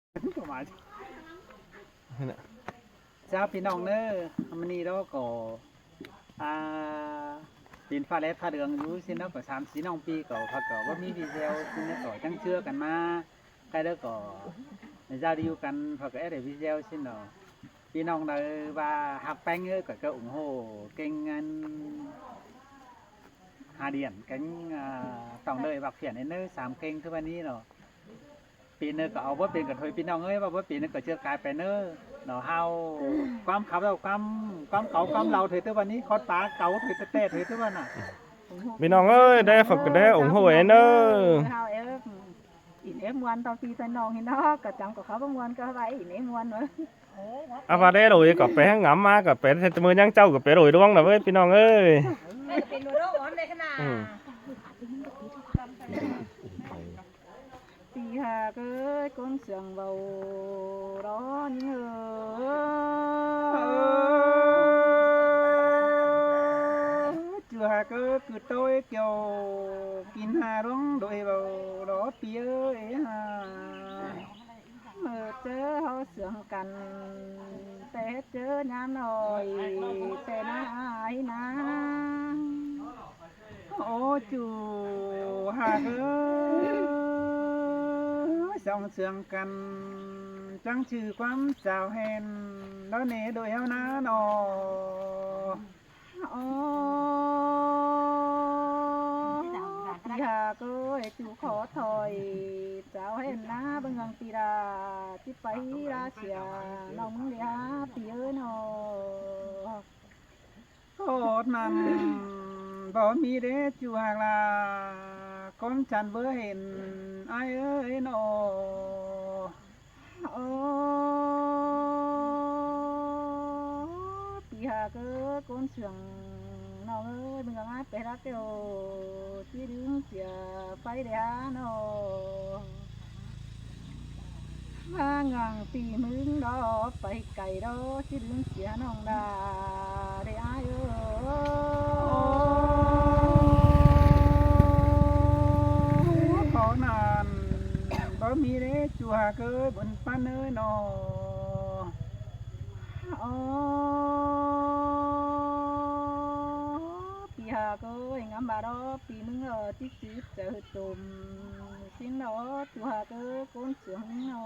เจ้าพี่น้องเนอมันนี่เราก็อ่าเป็นฟ้าแลบฟ้าเดืองอยู่สิเนาะก็3-4 ปีก็เขาก็ว่ามีดีเซลซึ่งก็จังเชื่อกันมาใครแล้วก็เจ้าดีอยู่กันเขาก็ได้ดีเซลสิเนาะพี่น้องเราว่าหักแป้งก็ủng hộ kênh Hà Điển kênh tổng đời bạc phiền đến nơi 3 kênh thứ ba níเนาะปีนึงก็เอาว่าเป็นกับถอยพี่น้องว่าปีนึงก็เชื่อกลายไปเนอเนาะเฮาความขับเราความเก่าความเราถอยตัววันนี้คอตาเก่าถอยเต้ถอยตัววันน่ะ พี่น้องเอ้ยได้ฝึกได้ủng hộ em ơi hao em ngoan tao phi tao nong thì nó cả chẳng có khó ngoan có vậy em ngoan nữa à và đây rồi có bé ngắm mà có bé thì mới nhang trâu có bé rồi đúng không nào vớiพี่น้องเอ้ยthì hà cái con sườn vào đó những chưa hà cứ tôi kiểu kín hà đúng đội vào đó phía ấy hà mờ chớ hao sườn cằn té chớ nhám nồi té na ai na ô chú hà cứ dòng sườn cằn chẳng trừความchào hèn đó nè đội heo ná nò thì hà cứ chú khó thôi cháu hèn ná bằng ngang tì ra tí phải ra xìa nóng đĩa tì ơi nó cốt mặn bỏ mi đế chú hàng là con chăn vỡ hèn ai ơi nò thì hà cứ con sườn nó ơi bằng ngang bé ra kêu tí đứng xìa phải đĩa nó ba ngang tì mướn đó phải cày đó tí đứng xìa nong đà để ai khó nàn bỏ mi đế chú hà cơ bận pan ơi nò thì hà cơ ngắm bà đó thì mướn ở tí chữ chờ tùm xin đó chú hà cơ con sướng nó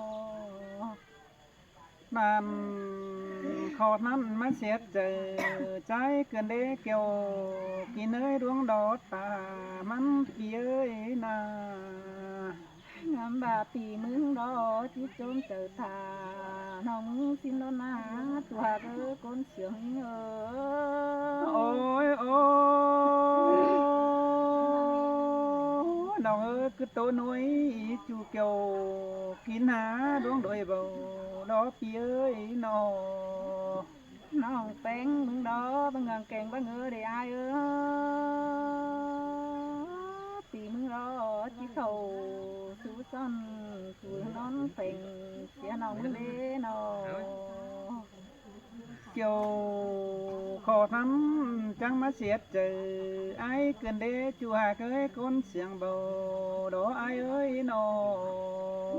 màn khó năn mà xét giờ trái cơn đế kêu kỳ nơi đuông đó ta mắn kia ấy na ngắm bà tì mướn đó chỉ trốn chờ thà nóng xin đó na chú hà cơ con sướng ôi nào ơi cứ tôi nuôi chú kêu kín há đuông đôi bầu đó phía ấy nó nong bén mướn đó bằng ngang kèn bằng ngựa để ai tì mướn đó chỉ thầu chú son chú nón phèn xía nong lê nó kiểu khó khăn chẳng mà xét chờ ai cần đế chú hà cái con xiềng bầu đó ai ơi nó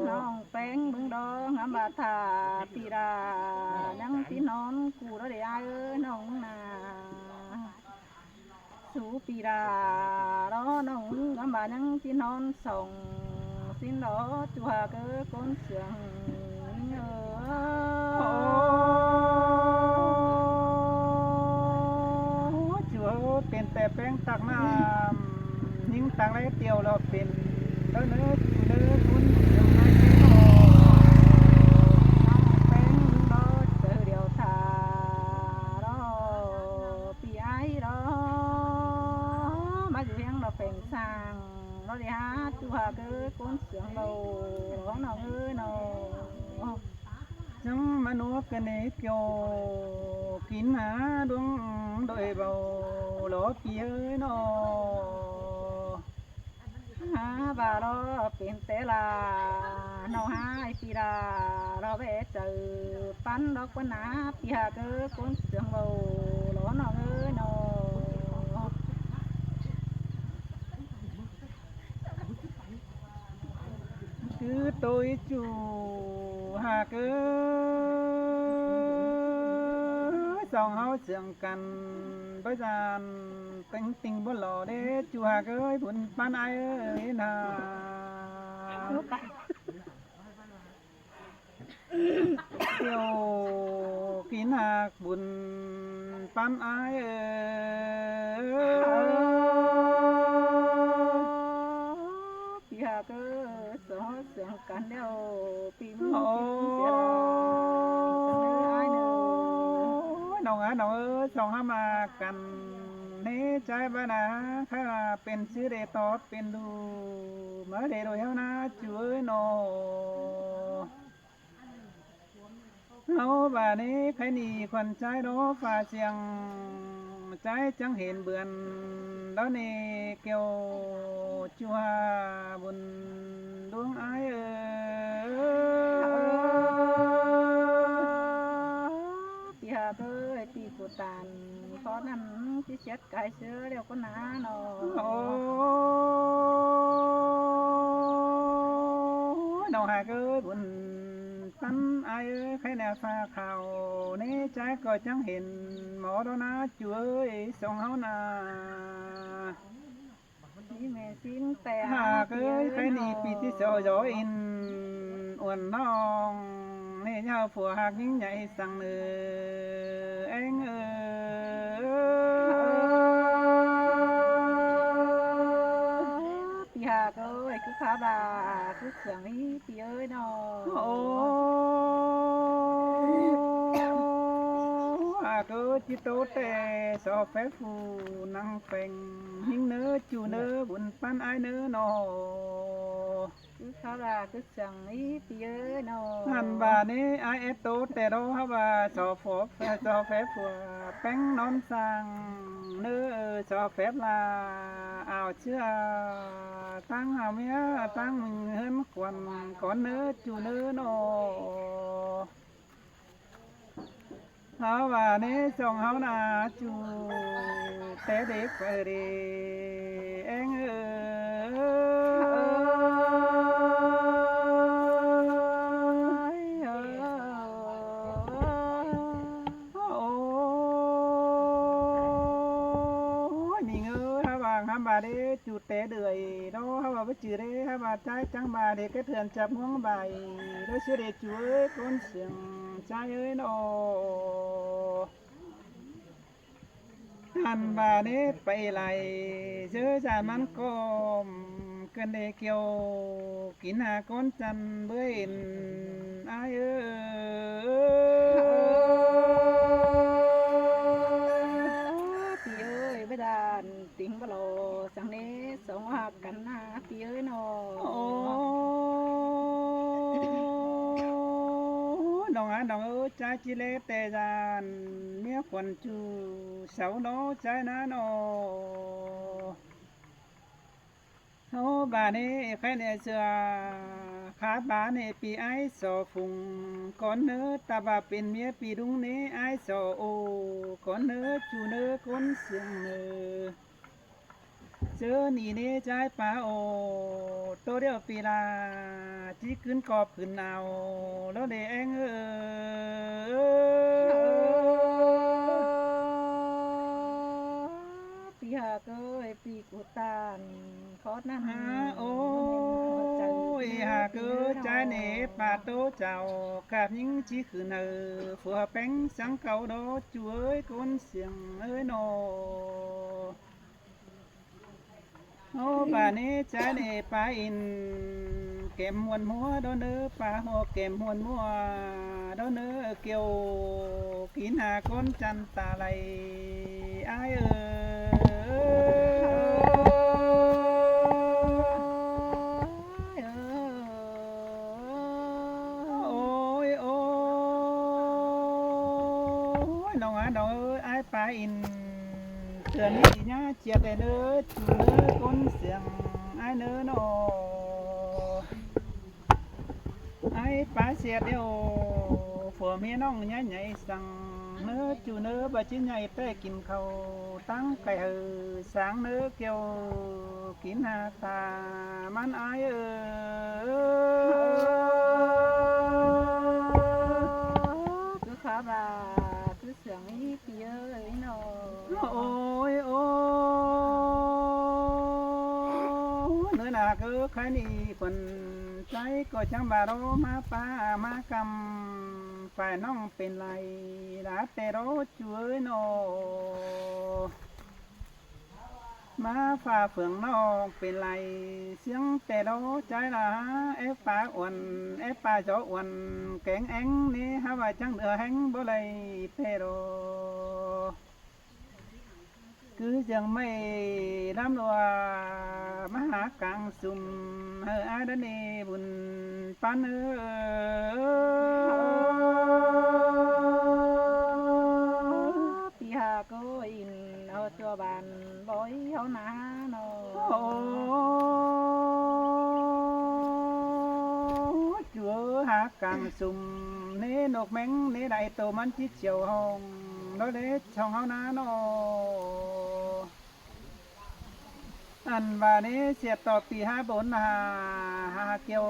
nong bén mướn đó ngắm bà thà tì ra nhăng tí nón cù đó để ai nong nà chú tì ra đó nong ngắm bà nhăng tí nón sòng xin đó chú hà cái con xiềng chúaเป็นแต่แป้งตักน้ำยิ่งตักไรเตียวเราเป็นแล้วเนื้อจูเนื้อคุณยังไงก็ แป้งđó chờ điều thà đó bị ai đó mà dù hang là phèn sang nó đi hát chú hà cứ con sướng đầu nó nào ơi nó chẳng mà nó cái này kiểu kín há đúng đôi bầu ló phía nó há bà đó phèn té là nó hai pì là nó bé chờ bắn đó con ná pì hà cứ con sướng đầu nó nào ơi nó cứ tôi chủ าเกิดสองเฮาเสียงกันประจานติงติงบ่หล่อเด้จูหาเอ้ยบุญปานไอเอ้ยนาเที่ยวกินหากบุญปานไอเอ้ย ปีหาเกิดสองเสียงกันแล้วปีมือ โอ้ เสียอ้ายเนื้อ น้องน้องเอ้ยสองห้ามากันนี่ใจบ้านาข้าเป็นชื่อเดตอบเป็นดูมาเดโดยเฮานะช่วยโนเอาบานี้ใครนี่ควันใจโดฝ่าเสียงใจจังเห็นเบือนแล้วนี่เกี่ยวจัวบุญดวงอายเอ้ย ปีหาเกิดปีกุตานเพราะนั้นที่เช็ดกายเชื้อเดี๋ยวก็หนาหนอ โอ้น้องหาเกิดบุญปันอายเอ้ยใครแนวฟ้าข่าวนี่ใจก็จังเห็นหมอดนะช่วยส่งเฮานา นี่แม่สิ้นแต่ หากเอ้ยใครนี่ปีที่โซโยอินอ้วนน้องนี่เจ้าผัวหากยิ่งใหญ่สั่งเนื้อเอ็งเอ้ย ปีหาเกิดคือขาบาคือเสียงนี้ปีเอ้ยหนอ โอ้อาเกิดจิตโตแต่สอแฟฟูนังเป็งหิงเนื้อจูเนื้อบุญปันไอเนื้อโน คือขาบาคือเสียงนี้ปีเอ้ยหนอ หันบานี้ไอเอโตแต่โรฮาบาสอฟอสอแฟฟัวแป้งนอนสังเนื้อสอแฟลาเอาเชื่อตั้งเอาเมียตั้งเฮินควันก่อนเนื้อจูเนื้อโน เฮาว่านี่ส่งเฮานาจูแต่เด็กไปเรเองโอ้ยมีเงอฮาบางฮาบาเดจูแต่เดือยโดฮาว่าบ่จือเด้ฮาบาใจจังบาเดก็เถื่อนจับง่วงใบโดชื่อเดจูเอ้ยคนเสียงใจเอ้ยโน หันบาเนไปไหลเชื่อจานมันกอมเกินเดเกียวกินหาก้นจันเบื่อนอายเอ้ย ปีเอ้ยไม่ดานติงบโลสังเนสองหักกันนะปีเอ้ยหนอ โอ้น้องน้องเอ้ยใจจิเลแต่จานเมียควันจูเสาโนใจนะโนโอ้บาเน่ใครเนี่ยเสือขาบาเน่ปีไอโซฟุงก่อนเนื้อตาบาเป็นเมียปีดุงเน่ไอโซโอก่อนเนื้อจูเนื้อคนเสียงเนื้อเจอนี่เน่ใจป่าโอโตเดียวปีลาจีขึ้นกอบขึ้นเอาแล้วเดเองปีหาเก้ยปีกุตานเพราะนั้น ฮะโอ้ยหากเกิดใจเนปาโตเจ้ากับยิงจีขึ้นฝัวแป้งสังเก่าดอช่วยคนเสียงเอ้ยโนโอ้ป่านี้ใจเนปาอินเก็บมวนมัวดอเนื้อป่าหัวเก็บมวนมัวดอเนื้อเกี่ยวกินหาคนจันตาไหลอายเอ้น้องน้องเอ้ยไอ้ปลาอินเตือนนี่นะเจียดแต่เนื้อจูเนื้อก้นเสียงไอ้เนื้อโนไอ้ปลาเสียดเดียวผัวเมียน้องใหญ่ใหญ่สั่งเนื้อจูเนื้อบะชิ้นใหญ่แต่กินเขาตั้งไก่สางเนื้อเกี่ยวกินหาตามันไอ้ ใครนี่คนใจก็จังบาโรมาป้ามากำฝ่ายน้องเป็นไรลาแต่โรช่วยโนมาฝ่าเฟืองน้องเป็นไรเสียงแต่โรใจละเอฟป่าอ้วนเอฟป่าจออ้วนแกงแองนี่ฮาว่าจังเดือแหงบ่เลยเพโรcứ chẳng mây đám loa má hạ càng sum hơ ai đến đi buồn pan pi hà cô in ở cho bàn bói hấu ná nó chúa hạ càng sum nế nộp mén nế đại tổ man chít chiều hồng đó để trong háo ná nó anh và nế sẽ tọt tì hai bốn hà kêu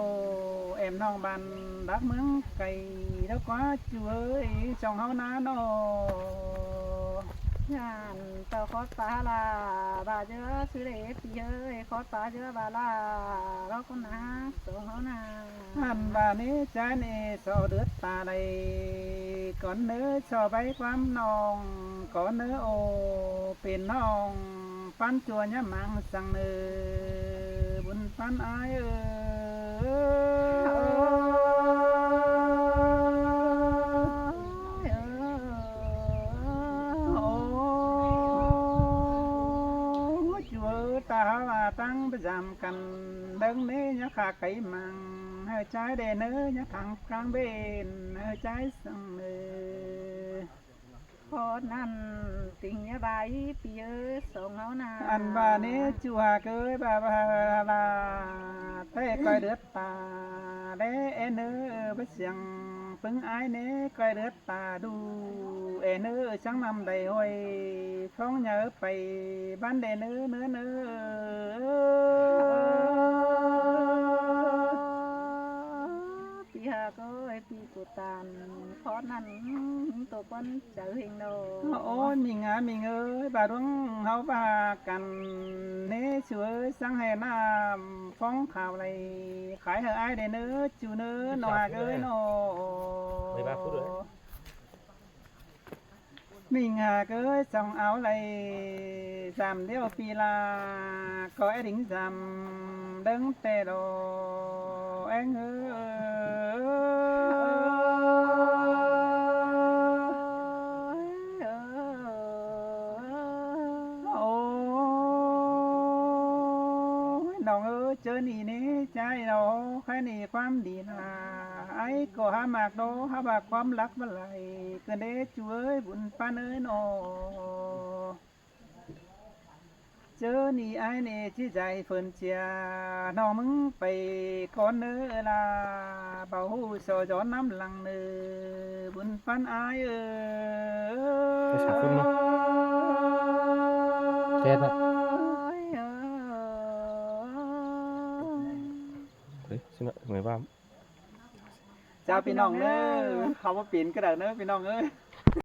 em nong bàn đắc mướn cày đó quá chúa ơi trong háo ná nó ngàn tao khó phá là bà chưa xứ để pi ơi khó phá chưa bà là đó con ná xuống hấu ná anh và nế trái nế so đứt ta đây còn nớ so bay quám nong có nớ ôเป็นน้องปันจัวเนี่ยมังสังเนอบุญปันอายจัวตาว่าตั้งประจำกันเดิงเนี้ยขาไก่มังเฮใจเดเนื้อเนี่ยทางกลางเบนเฮใจสังเนอพอนั่นติงยาใบปีเอส่งเอานา อันบานี้จัวเกยบาบาลาแต่ก้อยเดือดตาเด้เอเนอไปเสียงปึงไอเน่ก้อยเดือดตาดูเอเนอช่างนำได้ห้อยฟ้องเยอะไปบ้านเดเนอเนื้อเนื้อปีหาก็ไอปีกุตันพอนั่นตัวป้นเจอเฮงโด โอ้ยมีงามีเงยบาดวงเฮาบากันเน่ช่วยสังให้น้ำฟ้องข่าวอะไรขายเฮอไอเดเนอจูเนอหน่อยเกยโน Mười ba phút rồi đấy. Mình cứ trong áo này giảm đeo phi là có ai đính giảm đứng tè đồ anhน้องเจอนี่นี่ใจเราใครนี่ความดีนะไอ้ก็หามากโดหาบากความรักมาไหลเกินเด้ช่วยบุญปานเอ้ยโนเจอนี่ไอ้นี่ที่ใจเฟินเชียน้องมึงไปก่อนเนื้อลาเบาหูโซจอนน้ำหลังเนื้อบุญปานไอ้Cái xả phun mà. Chết ạ. Đấy, xin lỗi, người vào. เจ้าพี่น้องเน้อเขามาปีนกระดาษเน้อพี่น้องเอ้ย